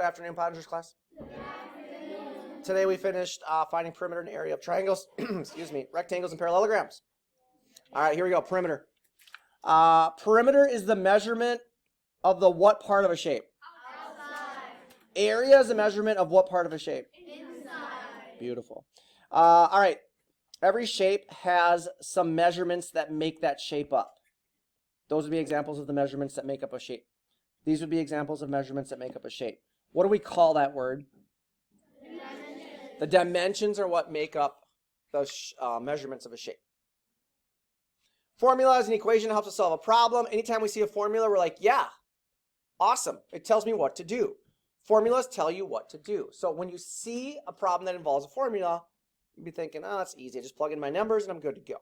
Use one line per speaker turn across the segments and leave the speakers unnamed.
Good afternoon, Pottinger's class. Today we finished finding perimeter and area of triangles, excuse me, rectangles and parallelograms. All right, here we go, perimeter. Perimeter is the measurement of the what part of a shape?
Outside.
Area is the measurement of what part of a shape?
Inside.
Beautiful. All right, every shape has some measurements that make that shape up. Those would be examples of the measurements that make up a shape. These would be examples of measurements that make up a shape. What do we call that word?
Dimensions.
The dimensions are what make up the measurements of a shape. Formula is an equation that helps us solve a problem. Anytime we see a formula, we're like, yeah, awesome. It tells me what to do. Formulas tell you what to do. So when you see a problem that involves a formula, you'll be thinking, oh, that's easy. I just plug in my numbers and I'm good to go.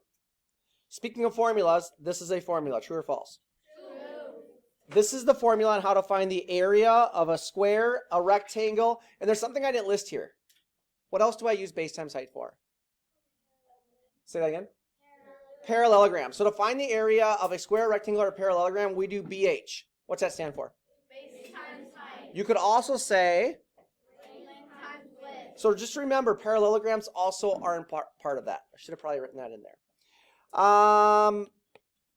Speaking of formulas, this is a formula. True or false?
True.
This is the formula on how to find the area of a square, a rectangle, and there's something I didn't list here. What else do I use base times height for? Say that again. Parallelogram. So to find the area of a square, rectangle, or parallelogram, we do BH. What's that stand for?
Base times height.
You could also say,
Length times width.
so just remember, parallelograms also are in part of that. I should have probably written that in there.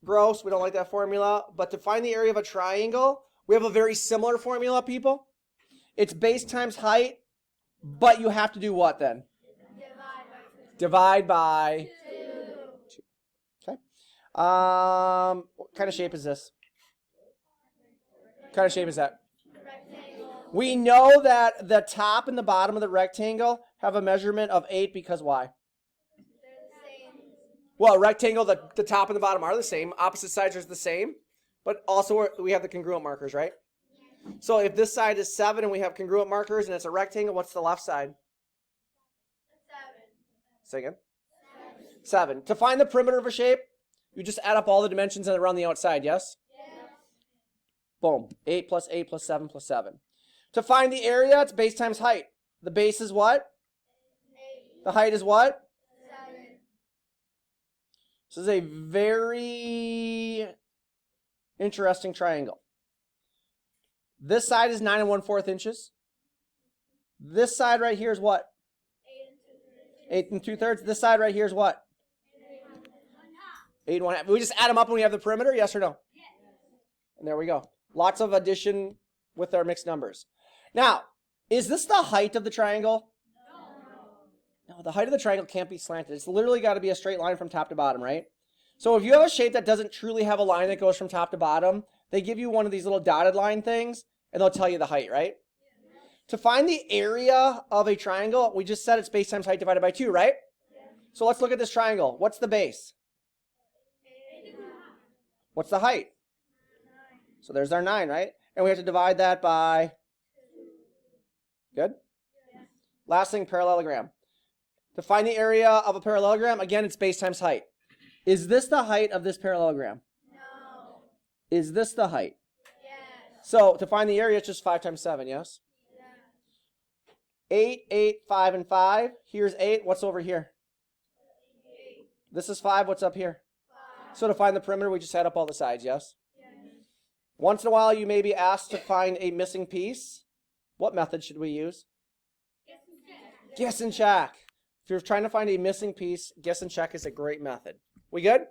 Gross, we don't like that formula. But to find the area of a triangle, we have a very similar formula, people. It's base times height, but you have to do what then?
Divide by 2.
Divide by 2. Okay. What kind of shape is this? What kind of shape is that?
Rectangle.
We know that the top and the bottom of the rectangle have a measurement of 8 because why?
They're the same.
Well, rectangle, the top and the bottom are the same. Opposite sides are the same. But also we have the congruent markers, right? So if this side is 7 and we have congruent markers and it's a rectangle, what's the left side?
7.
Say again. 7. To find the perimeter of a shape, you just add up all the dimensions that are around the outside, yes?
Yes.
Boom. 8 plus 8 plus 7 plus 7. To find the area, it's base times height. The base is what?
8.
The height is what?
7.
This is a very interesting triangle. This side is 9 1/4 inches. This side right here is what? 8 2/3. This side right here is what? 8 1/2. We just add them up and we have the perimeter, yes or no?
Yes.
And there we go. Lots of addition with our mixed numbers. Now, is this the height of the triangle? No, the height of the triangle can't be slanted. It's literally got to be a straight line from top to bottom, right? So if you have a shape that doesn't truly have a line that goes from top to bottom, they give you one of these little dotted line things, and they'll tell you the height, right? To find the area of a triangle, we just said it's base times height divided by 2, right? So let's look at this triangle. What's the base?
8.
What's the height?
9.
So there's our 9, right? And we have to divide that by... Good?
Yes.
Last thing, parallelogram. To find the area of a parallelogram, again, it's base times height. Is this the height of this parallelogram?
No.
Is this the height?
Yes.
So to find the area, it's just 5 times 7, yes?
Yes.
8, 8, 5, and 5. Here's 8. What's over here?
8.
This is 5. What's up here?
5.
So to find the perimeter, we just add up all the sides, yes?
Yes.
Once in a while, you may be asked to find a missing piece. What method should we use? Guess and check. If you're trying to find a missing piece, guess and check is a great method. We good?